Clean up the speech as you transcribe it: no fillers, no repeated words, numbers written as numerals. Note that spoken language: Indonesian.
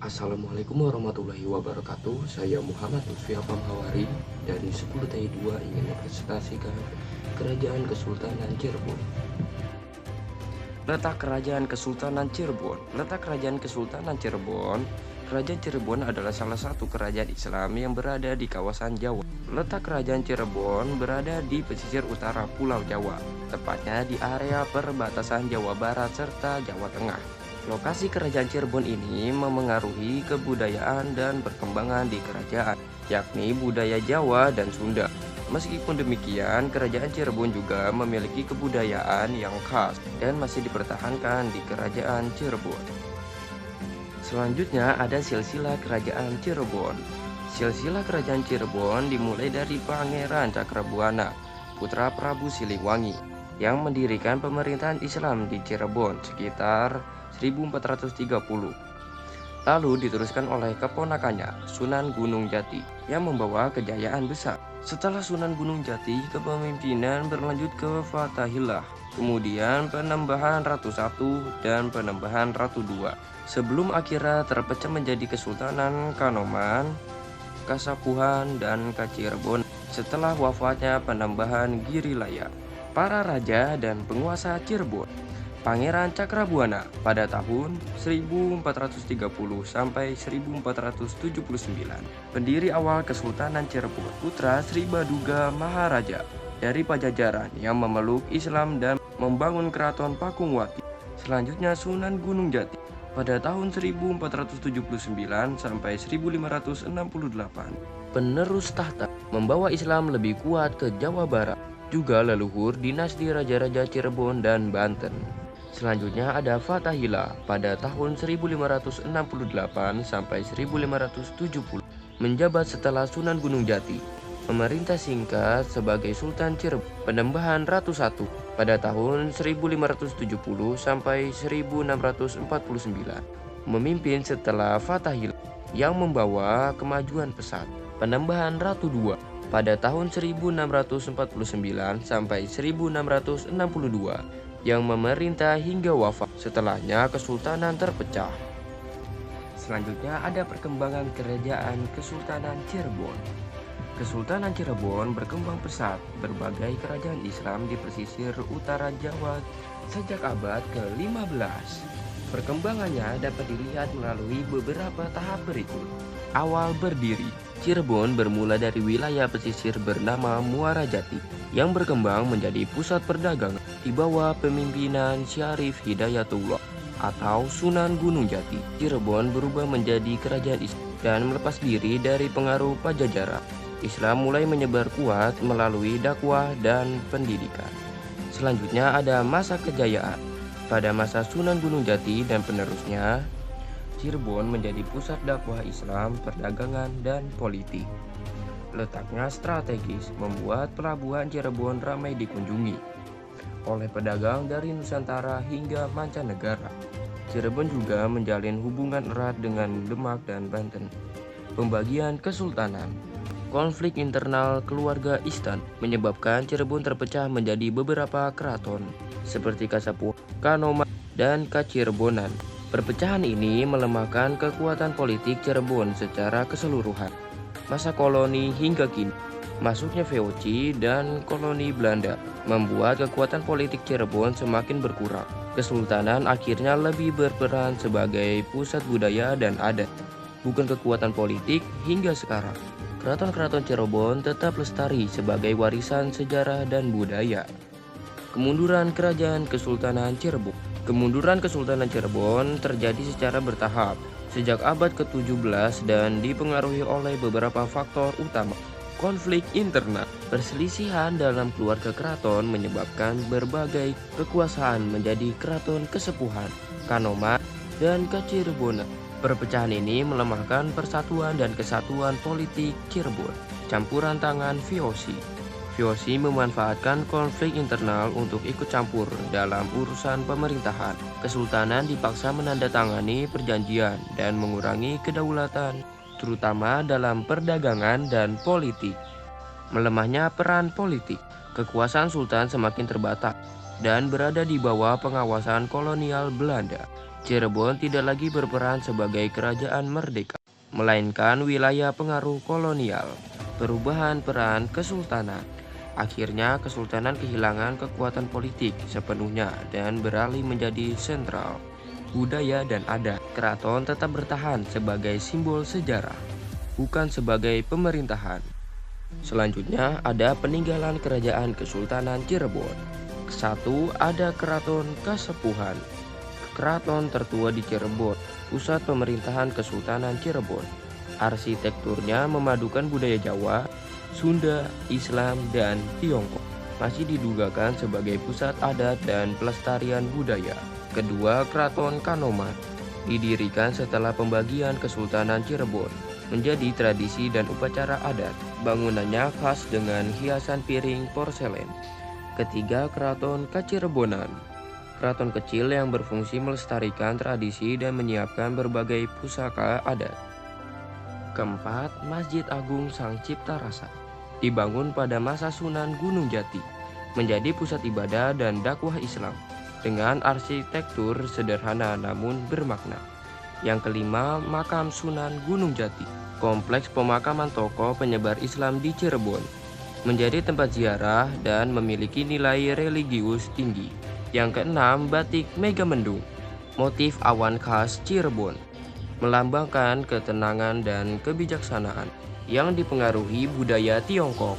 Assalamualaikum warahmatullahi wabarakatuh. Saya Muhammad Lutfi Hawari dari 10TI2 ingin mempresentasikan Kerajaan Kesultanan Cirebon. Letak Kerajaan Kesultanan Cirebon. Letak Kerajaan Kesultanan Cirebon. Kerajaan Cirebon adalah salah satu kerajaan Islam yang berada di kawasan Jawa. Letak Kerajaan Cirebon berada di pesisir utara Pulau Jawa, tepatnya di area perbatasan Jawa Barat serta Jawa Tengah. Lokasi kerajaan Cirebon ini memengaruhi kebudayaan dan perkembangan di kerajaan, yakni budaya Jawa dan Sunda. Meskipun demikian, kerajaan Cirebon juga memiliki kebudayaan yang khas dan masih dipertahankan di kerajaan Cirebon. Selanjutnya ada silsilah kerajaan Cirebon. Silsilah kerajaan Cirebon dimulai dari Pangeran Cakrabuana, putra Prabu Siliwangi, yang mendirikan pemerintahan Islam di Cirebon sekitar 1430. Lalu diteruskan oleh keponakannya, Sunan Gunung Jati, yang membawa kejayaan besar. Setelah Sunan Gunung Jati, kepemimpinan berlanjut ke Fathahillah, kemudian Penembahan Ratu I dan Penembahan Ratu II, sebelum akhirnya terpecah menjadi Kesultanan Kanoman, Kasapuhan, dan Kacirebon setelah wafatnya Penembahan Girilaya. Para raja dan penguasa Cirebon. Pangeran Cakrabuana pada tahun 1430 sampai 1479. Pendiri awal Kesultanan Cirebon, putra Sri Baduga Maharaja dari Pajajaran yang memeluk Islam dan membangun keraton Pakungwati. Selanjutnya Sunan Gunung Jati pada tahun 1479 sampai 1568. Penerus tahta membawa Islam lebih kuat ke Jawa Barat, juga leluhur dinasti raja-raja Cirebon dan Banten. Selanjutnya ada Fathahillah pada tahun 1568 sampai 1570, menjabat setelah Sunan Gunung Jati. Pemerintah singkat sebagai Sultan Cirebon. Penembahan Ratu I pada tahun 1570 sampai 1649, memimpin setelah Fathahillah yang membawa kemajuan pesat. Penembahan Ratu II pada tahun 1649 sampai 1662, yang memerintah hingga wafat. Setelahnya kesultanan terpecah. Selanjutnya ada perkembangan kerajaan Kesultanan Cirebon. Kesultanan Cirebon berkembang pesat. Berbagai kerajaan Islam di pesisir utara Jawa sejak abad ke-15. Perkembangannya dapat dilihat melalui beberapa tahap berikut. Awal berdiri, Cirebon bermula dari wilayah pesisir bernama Muara Jati yang berkembang menjadi pusat perdagangan di bawah pemimpinan Syarif Hidayatullah atau Sunan Gunung Jati. Cirebon berubah menjadi kerajaan Islam dan melepas diri dari pengaruh Pajajaran. Islam mulai menyebar kuat melalui dakwah dan pendidikan. Selanjutnya ada masa kejayaan. Pada masa Sunan Gunung Jati dan penerusnya, Cirebon menjadi pusat dakwah Islam, perdagangan, dan politik. Letaknya strategis membuat pelabuhan Cirebon ramai dikunjungi oleh pedagang dari Nusantara hingga mancanegara. Cirebon juga menjalin hubungan erat dengan Demak dan Banten. Pembagian kesultanan. Konflik internal keluarga Istan menyebabkan Cirebon terpecah menjadi beberapa keraton seperti Kasapuhan, Kanoman, dan Kacirebonan. Perpecahan ini melemahkan kekuatan politik Cirebon secara keseluruhan. Masa koloni hingga kini, masuknya VOC dan koloni Belanda membuat kekuatan politik Cirebon semakin berkurang. Kesultanan akhirnya lebih berperan sebagai pusat budaya dan adat, bukan kekuatan politik hingga sekarang. Keraton-keraton Cirebon tetap lestari sebagai warisan sejarah dan budaya. Kemunduran Kerajaan Kesultanan Cirebon. Kemunduran Kesultanan Cirebon terjadi secara bertahap sejak abad ke-17 dan dipengaruhi oleh beberapa faktor utama. Konflik internal, perselisihan dalam keluarga keraton menyebabkan berbagai kekuasaan menjadi keraton kesepuhan, Kanoman, dan Kacirebonan. Perpecahan ini melemahkan persatuan dan kesatuan politik Cirebon. Campuran tangan VOC. VOC memanfaatkan konflik internal untuk ikut campur dalam urusan pemerintahan. Kesultanan dipaksa menandatangani perjanjian dan mengurangi kedaulatan, terutama dalam perdagangan dan politik. Melemahnya peran politik. Kekuasaan sultan semakin terbatas dan berada di bawah pengawasan kolonial Belanda. Cirebon tidak lagi berperan sebagai kerajaan merdeka, melainkan wilayah pengaruh kolonial. Perubahan peran kesultanan. Akhirnya kesultanan kehilangan kekuatan politik sepenuhnya dan beralih menjadi sentral budaya dan adat. Keraton tetap bertahan sebagai simbol sejarah, bukan sebagai pemerintahan. Selanjutnya ada peninggalan kerajaan Kesultanan Cirebon. Satu, ada Keraton Kasepuhan. Keraton tertua di Cirebon, pusat pemerintahan Kesultanan Cirebon. Arsitekturnya memadukan budaya Jawa, Sunda, Islam, dan Tiongkok. Masih didugakan sebagai pusat adat dan pelestarian budaya. Kedua, Keraton Kanoman. Didirikan setelah pembagian Kesultanan Cirebon menjadi tradisi dan upacara adat. Bangunannya khas dengan hiasan piring porselen. Ketiga, Keraton Kacirebonan. Keraton kecil yang berfungsi melestarikan tradisi dan menyiapkan berbagai pusaka adat. Keempat, Masjid Agung Sang Cipta Rasa. Dibangun pada masa Sunan Gunung Jati, menjadi pusat ibadah dan dakwah Islam dengan arsitektur sederhana namun bermakna. Yang kelima, Makam Sunan Gunung Jati. Kompleks pemakaman tokoh penyebar Islam di Cirebon, menjadi tempat ziarah dan memiliki nilai religius tinggi. Yang keenam, Batik Megamendung. Motif awan khas Cirebon, melambangkan ketenangan dan kebijaksanaan yang dipengaruhi budaya Tiongkok.